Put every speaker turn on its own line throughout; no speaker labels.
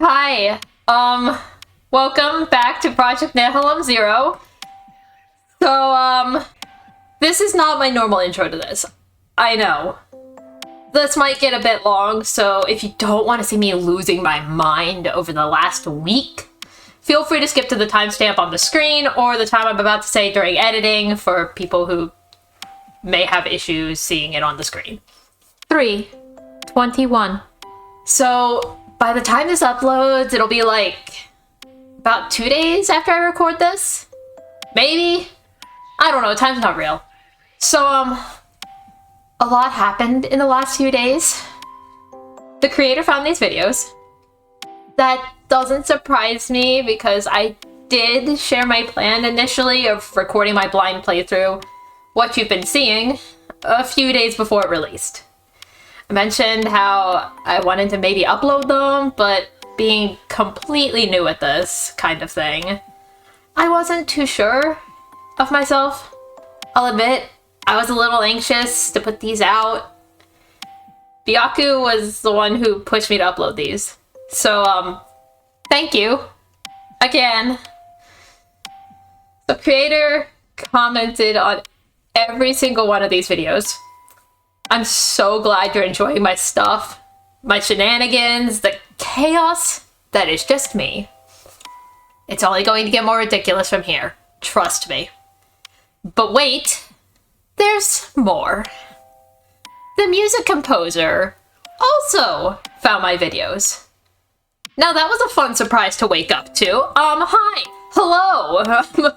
Hi. Welcome back to Project Nihilum Zero. This is not my normal intro to this. I know. This might get a bit long, so if you don't want to see me losing my mind over the last week, feel free to skip to the timestamp on the screen or the time I'm about to say during editing for people who may have issues seeing it on the screen. 3:21. So, by the time this uploads, it'll be like about 2 days after I record this? Maybe? I don't know, time's not real. So, a lot happened in the last few days. The creator found these videos. That doesn't surprise me because I did share my plan initially of recording my blind playthrough, what you've been seeing, a few days before it released. I mentioned how I wanted to maybe upload them, but being completely new at this kind of thing, I wasn't too sure of myself. I'll admit, I was a little anxious to put these out. Byaku was the one who pushed me to upload these. So, thank you. Again. The creator commented on every single one of these videos. I'm so glad you're enjoying my stuff, my shenanigans, the chaos that is just me. It's only going to get more ridiculous from here. Trust me. But wait, there's more. The music composer also found my videos. Now that was a fun surprise to wake up to. Hi, hello.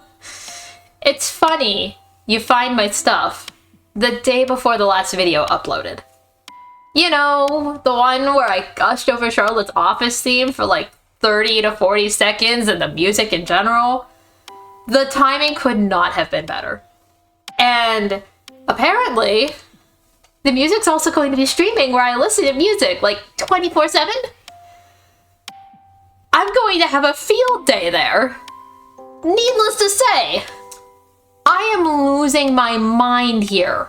It's funny you find my stuff the day before the last video uploaded. You know, the one where I gushed over Charlotte's office theme for like 30 to 40 seconds and the music in general. The timing could not have been better. And apparently, the music's also going to be streaming where I listen to music like 24/7. I'm going to have a field day there. Needless to say, I am losing my mind here.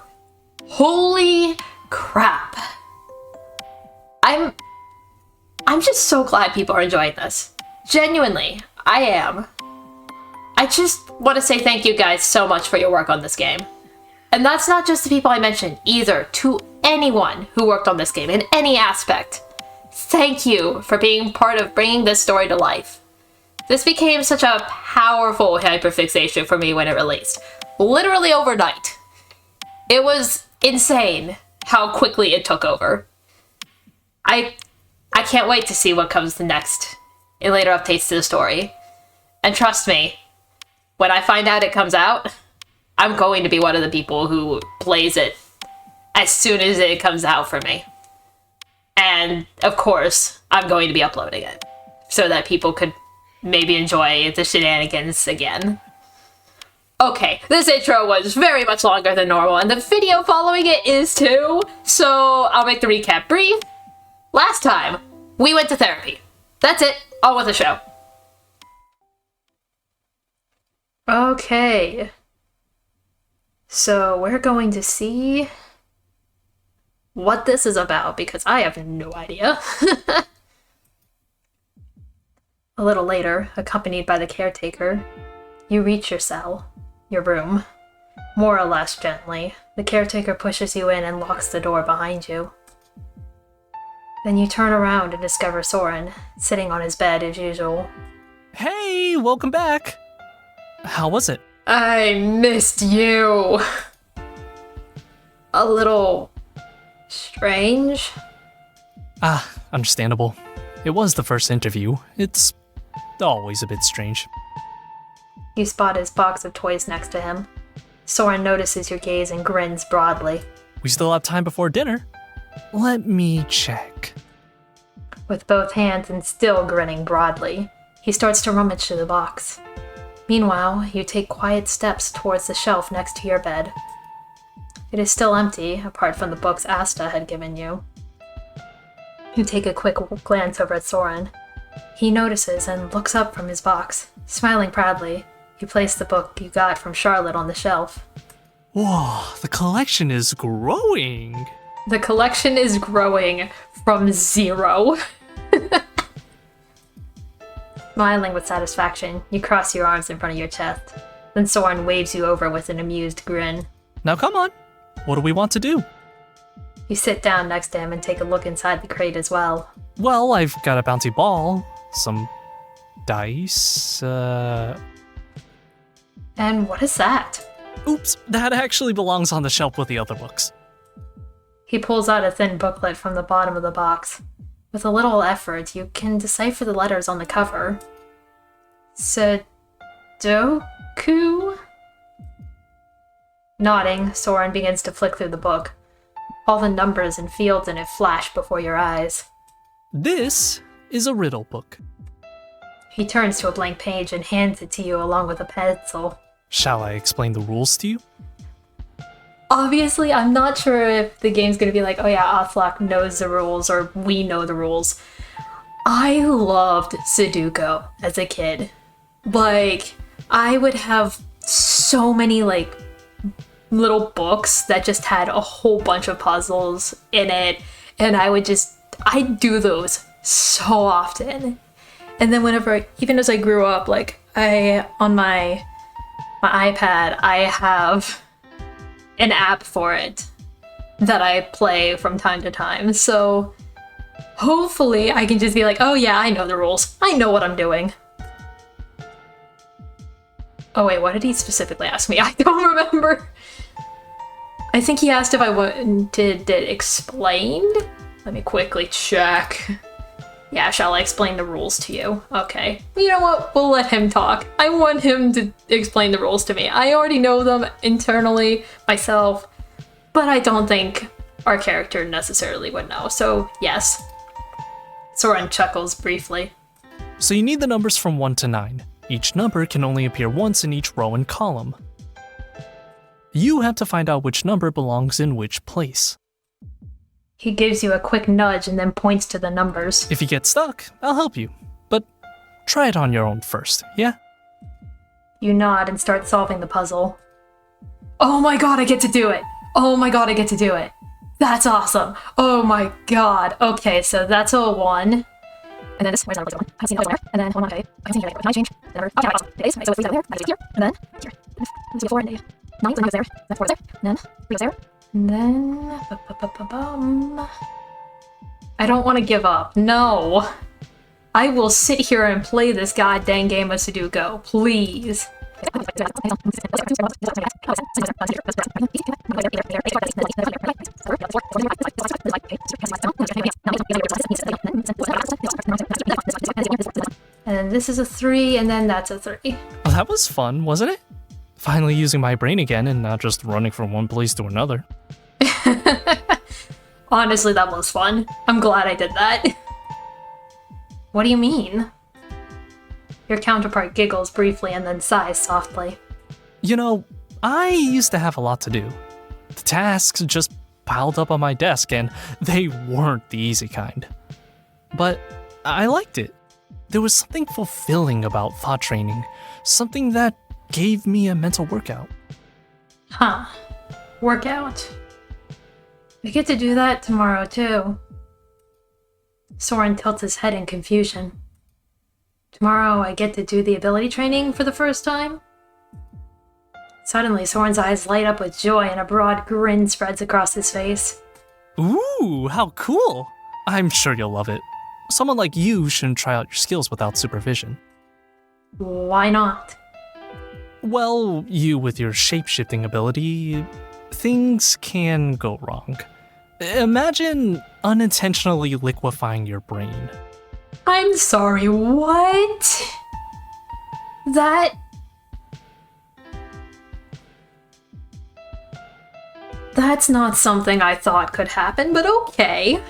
Holy crap. I'm just so glad people are enjoying this. Genuinely, I am. I just want to say thank you guys so much for your work on this game. And that's not just the people I mentioned either, to anyone who worked on this game in any aspect. Thank you for being part of bringing this story to life. This became such a powerful hyperfixation for me when it released. Literally overnight. It was insane how quickly it took over. I can't wait to see what comes next in later updates to the story. And trust me, when I find out it comes out, I'm going to be one of the people who plays it as soon as it comes out for me. And, of course, I'm going to be uploading it so that people could maybe enjoy the shenanigans again. Okay, this intro was very much longer than normal, and the video following it is too, so I'll make the recap brief. Last time, we went to therapy. That's it, on with the show. Okay. So we're going to see what this is about, because I have no idea. A little later, accompanied by the caretaker, you reach your cell, your room. More or less gently, the caretaker pushes you in and locks the door behind you. Then you turn around and discover Soren, sitting on his bed as usual.
Hey, welcome back! How was it?
I missed you. A little strange.
Understandable. It was the first interview. It's always a bit strange.
You spot his box of toys next to him. Soren notices your gaze and grins broadly.
We still have time before dinner. Let me check.
With both hands and still grinning broadly, he starts to rummage through the box. Meanwhile, you take quiet steps towards the shelf next to your bed. It is still empty, apart from the books Asta had given you. You take a quick glance over at Soren. He notices and looks up from his box. Smiling proudly, you place the book you got from Charlotte on the shelf.
Whoa, the collection is growing!
The collection is growing from 0. Smiling with satisfaction, you cross your arms in front of your chest. Then Soren waves you over with an amused grin.
Now come on. What do we want to do?
You sit down next to him and take a look inside the crate as well.
Well, I've got a bouncy ball, some dice,
And what is that?
Oops, that actually belongs on the shelf with the other books.
He pulls out a thin booklet from the bottom of the box. With a little effort, you can decipher the letters on the cover. Sudoku? Nodding, Soren begins to flick through the book. All the numbers and fields in it flash before your eyes.
This is a riddle book.
He turns to a blank page and hands it to you along with a pencil.
Shall I explain the rules to you?
Obviously, I'm not sure if the game's gonna be like, oh yeah, Othlock knows the rules, or we know the rules. I loved Sudoku as a kid. Like, I would have so many, like, little books that just had a whole bunch of puzzles in it, and I'd do those so often. And then whenever, even as I grew up, like, on my iPad, I have an app for it that I play from time to time, so hopefully I can just be like, oh yeah, I know the rules. I know what I'm doing. Oh wait, what did he specifically ask me? I don't remember. I think he asked if I wanted it explained. Let me quickly check. Yeah, shall I explain the rules to you? Okay. You know what? We'll let him talk. I want him to explain the rules to me. I already know them internally myself, but I don't think our character necessarily would know. So, yes. Soren chuckles briefly.
So you need the numbers from 1 to 9. Each number can only appear once in each row and column. You have to find out which number belongs in which place.
He gives you a quick nudge and then points to the numbers.
If you get stuck, I'll help you. But try it on your own first, yeah?
You nod and start solving the puzzle. Oh my god, I get to do it! Oh my god, I get to do it! That's awesome! Oh my god. Okay, so that's a 1. And then this, where's that 1? I haven't seen the there. And then, hold on, okay. I haven't seen the change. Okay, awesome. It is, so it's 3 there, that is here. And then, here. Let's go 4 and a 9, so 9 goes there. That 4 goes there. And then, 3 goes there. And then... I don't want to give up. No! I will sit here and play this goddamn game of Sudoku. Please. And then this is a 3, and then that's a 3.
Well, that was fun, wasn't it? Finally using my brain again and not just running from one place to another.
Honestly, that was fun. I'm glad I did that. What do you mean? Your counterpart giggles briefly and then sighs softly.
You know, I used to have a lot to do. The tasks just piled up on my desk and they weren't the easy kind. But I liked it. There was something fulfilling about thought training, something that gave me a mental workout.
Huh. Workout? I get to do that tomorrow, too. Soren tilts his head in confusion. Tomorrow I get to do the ability training for the first time? Suddenly, Soren's eyes light up with joy and a broad grin spreads across his face.
Ooh, how cool! I'm sure you'll love it. Someone like you shouldn't try out your skills without supervision.
Why not?
Well, you with your shape-shifting ability, things can go wrong. Imagine unintentionally liquefying your brain.
I'm sorry, what? That's not something I thought could happen, but okay.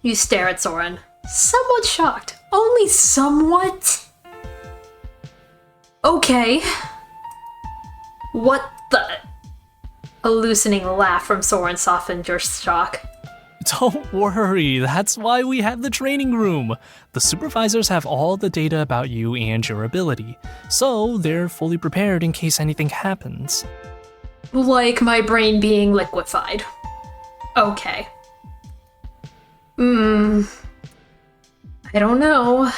You stare at Soren, somewhat shocked. Only somewhat? Okay. What the... A loosening laugh from Soren softened your shock.
Don't worry, that's why we have the training room. The supervisors have all the data about you and your ability, so they're fully prepared in case anything happens.
Like my brain being liquefied. Okay. I don't know.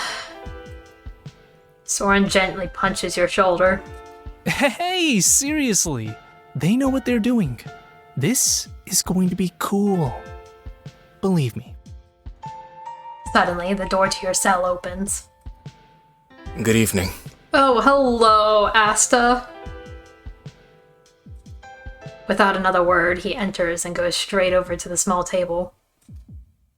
Soren gently punches your shoulder.
Hey, seriously. They know what they're doing. This is going to be cool. Believe me.
Suddenly, the door to your cell opens.
Good evening.
Oh, hello, Asta. Without another word, he enters and goes straight over to the small table.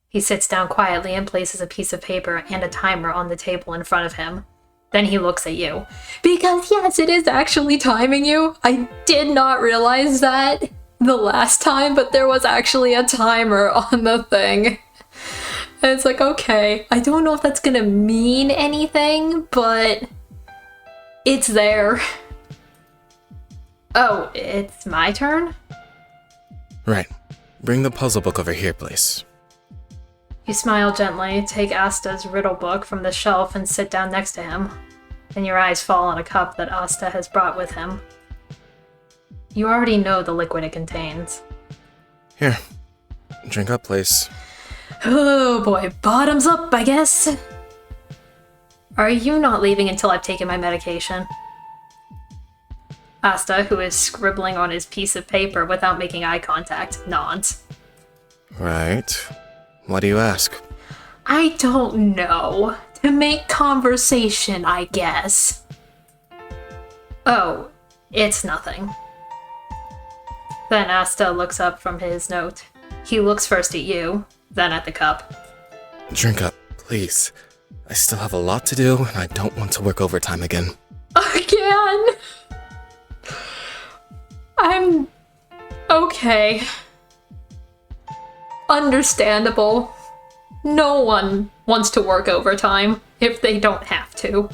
He sits down quietly and places a piece of paper and a timer on the table in front of him. Then he looks at you. Because yes, it is actually timing you. I did not realize that the last time, but there was actually a timer on the thing. And it's like, okay, I don't know if that's gonna mean anything, but it's there. Oh, it's my turn?
Right. Bring the puzzle book over here, please.
You smile gently, take Asta's riddle book from the shelf and sit down next to him. Then your eyes fall on a cup that Asta has brought with him. You already know the liquid it contains.
Here. Drink up, please.
Oh boy, bottoms up, I guess. Are you not leaving until I've taken my medication? Asta, who is scribbling on his piece of paper without making eye contact, nods.
Right. What do you ask?
I don't know. To make conversation, I guess. Oh, it's nothing. Then Asta looks up from his note. He looks first at you, then at the cup.
Drink up, please. I still have a lot to do, and I don't want to work overtime again.
Again? I'm okay. Understandable. No one wants to work overtime if they don't have to.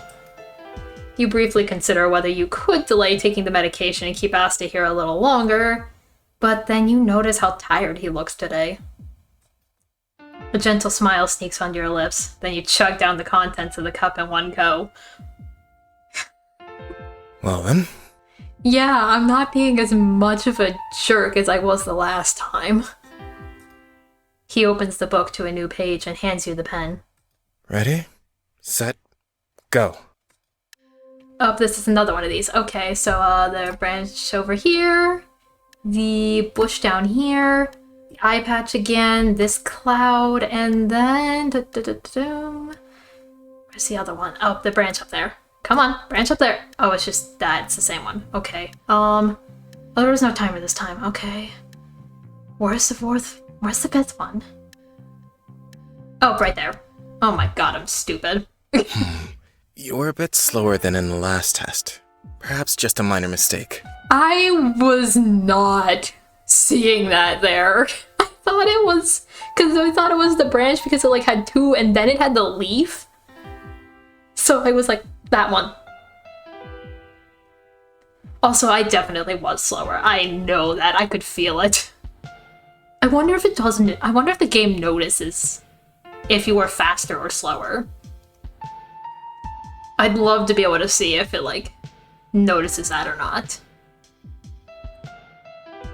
You briefly consider whether you could delay taking the medication and keep Asta here a little longer, but then you notice how tired he looks today. A gentle smile sneaks onto your lips, then you chug down the contents of the cup in one go.
Well then.
Yeah, I'm not being as much of a jerk as I was the last time. He opens the book to a new page and hands you the pen.
Ready? Set? Go.
Oh, this is another one of these. Okay, so the branch over here, the bush down here, the eye patch again, this cloud, and then... Where's the other one? Oh, the branch up there. Come on, branch up there. Oh, it's just that. It's the same one. Okay. Oh, there was no timer this time. Okay. Where's the fourth? Where's the fifth one? Oh, right there. Oh my god, I'm stupid.
You were a bit slower than in the last test. Perhaps just a minor mistake.
I was not seeing that there. I thought it was... Because I thought it was the branch because it like had two and then it had the leaf. So I was like, that one. Also, I definitely was slower. I know that. I could feel it. I wonder if it doesn't... I wonder if the game notices if you were faster or slower. I'd love to be able to see if it, like, notices that or not.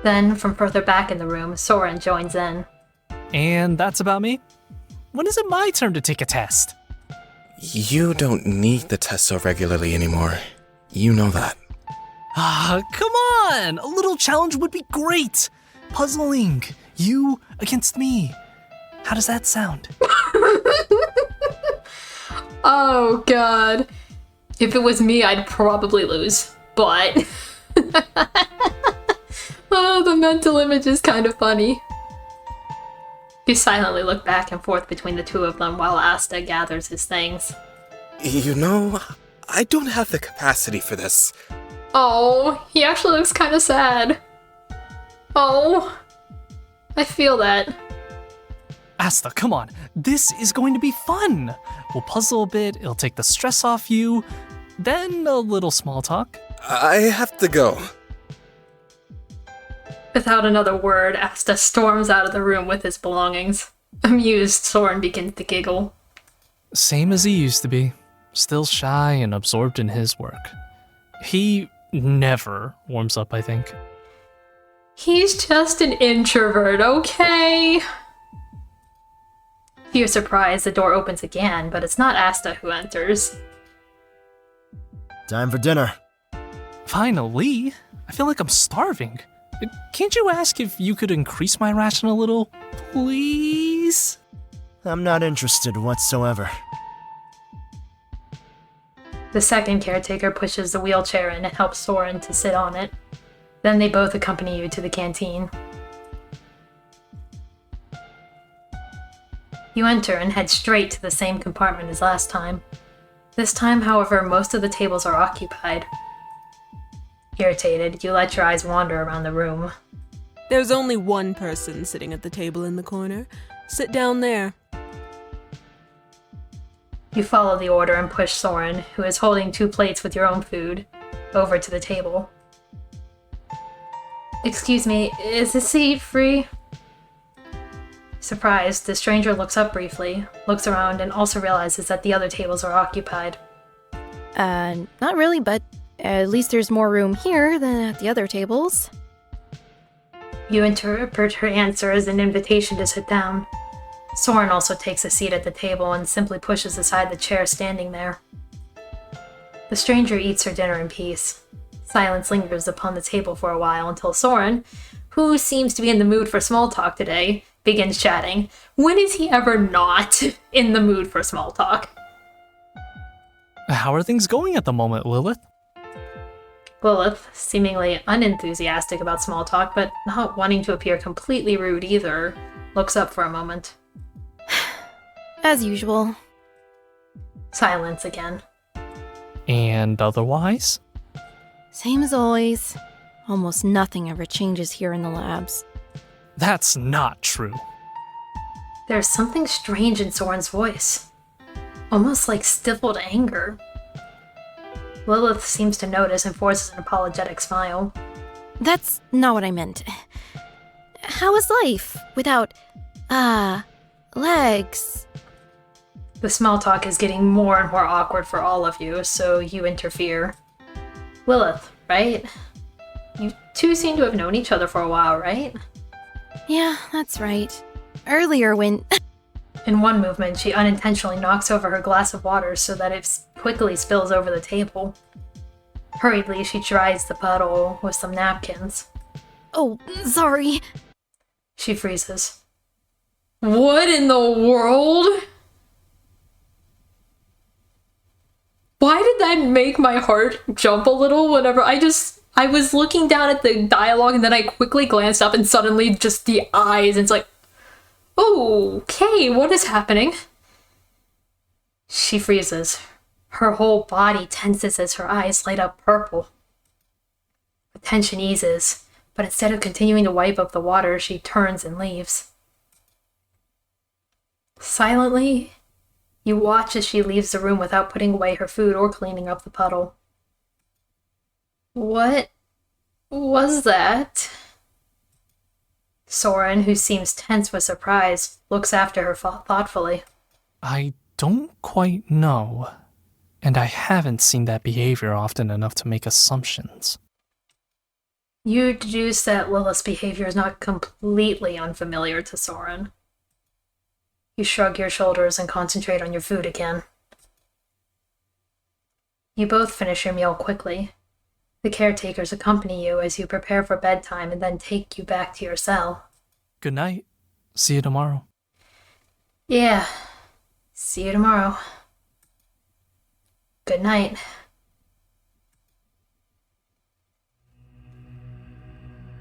Then, from further back in the room, Soren joins in.
And that's about me? When is it my turn to take a test?
You don't need the test so regularly anymore. You know that.
Ah, come on! A little challenge would be great! Puzzling. You against me. How does that sound?
Oh, God. If it was me, I'd probably lose. But... oh, the mental image is kind of funny. You silently look back and forth between the two of them while Asta gathers his things.
You know, I don't have the capacity for this.
Oh, he actually looks kind of sad. Oh, I feel that.
Asta, come on. This is going to be fun. We'll puzzle a bit, it'll take the stress off you, then a little small talk.
I have to go.
Without another word, Asta storms out of the room with his belongings. Amused, Soren begins to giggle.
Same as he used to be. Still shy and absorbed in his work. He never warms up, I think.
He's just an introvert, okay? To your surprise, the door opens again, but it's not Asta who enters.
Time for dinner.
Finally? I feel like I'm starving. Can't you ask if you could increase my ration a little, please?
I'm not interested whatsoever.
The second caretaker pushes the wheelchair in and helps Soren to sit on it. Then they both accompany you to the canteen. You enter and head straight to the same compartment as last time. This time, however, most of the tables are occupied. Irritated, you let your eyes wander around the room.
There's only one person sitting at the table in the corner. Sit down there.
You follow the order and push Soren, who is holding 2 plates with your own food, over to the table. Excuse me, is this seat free? Surprised, the stranger looks up briefly, looks around, and also realizes that the other tables are occupied.
Not really, but at least there's more room here than at the other tables.
You interpret her answer as an invitation to sit down. Soren also takes a seat at the table and simply pushes aside the chair standing there. The stranger eats her dinner in peace. Silence lingers upon the table for a while until Soren, who seems to be in the mood for small talk today, begins chatting. When is he ever not in the mood for small talk?
How are things going at the moment, Lilith?
Lilith, seemingly unenthusiastic about small talk, but not wanting to appear completely rude either, looks up for a moment.
As usual.
Silence again.
And otherwise?
Same as always. Almost nothing ever changes here in the labs.
That's not true.
There's something strange in Soren's voice. Almost like stifled anger. Lilith seems to notice and forces an apologetic smile.
That's not what I meant. How is life without, legs?
The small talk is getting more and more awkward for all of you, so you interfere. Lilith, right? You two seem to have known each other for a while, right?
Yeah, that's right. Earlier when...
In one movement, she unintentionally knocks over her glass of water so that it quickly spills over the table. Hurriedly, she dries the puddle with some napkins.
Oh, sorry.
She freezes. What in the world? Why did that make my heart jump a little whenever I was looking down at the dialogue and then I quickly glanced up and suddenly just the eyes and it's like, okay, what is happening? She freezes. Her whole body tenses as her eyes light up purple. The tension eases, but instead of continuing to wipe up the water, she turns and leaves. Silently, you watch as she leaves the room without putting away her food or cleaning up the puddle. What was that? Soren, who seems tense with surprise, looks after her thoughtfully.
I don't quite know. And I haven't seen that behavior often enough to make assumptions.
You deduce that Lilith's behavior is not completely unfamiliar to Soren. You shrug your shoulders and concentrate on your food again. You both finish your meal quickly. The caretakers accompany you as you prepare for bedtime and then take you back to your cell.
Good night. See you tomorrow.
Yeah. See you tomorrow. Good night.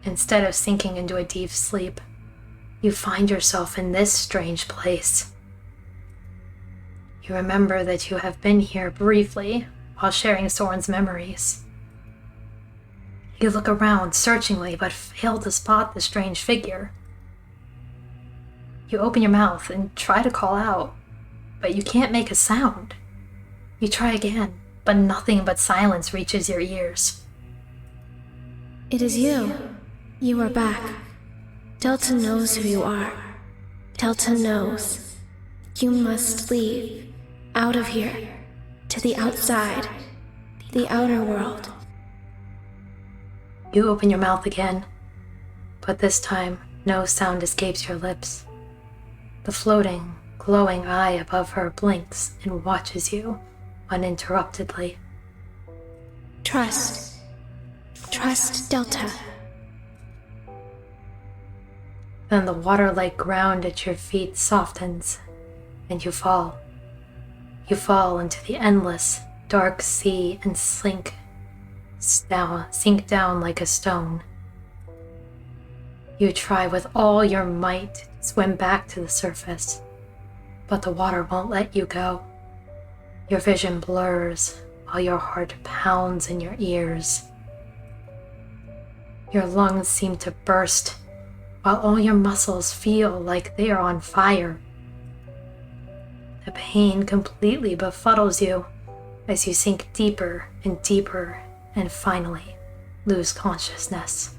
Instead of sinking into a deep sleep, you find yourself in this strange place. You remember that you have been here briefly while sharing Soren's memories. You look around searchingly but fail to spot the strange figure. You open your mouth and try to call out, but you can't make a sound. You try again, but nothing but silence reaches your ears.
It is you. You are back. Delta knows who you are. Delta knows. You must leave. Out of here. To the outside. The outer world.
You open your mouth again, but this time no sound escapes your lips. The floating, glowing eye above her blinks and watches you uninterruptedly.
Trust. Trust Delta.
Then the water-like ground at your feet softens, and you fall. You fall into the endless, dark sea and sink down like a stone. You try with all your might to swim back to the surface, but the water won't let you go. Your vision blurs while your heart pounds in your ears. Your lungs seem to burst while all your muscles feel like they are on fire. The pain completely befuddles you as you sink deeper and deeper and finally lose consciousness.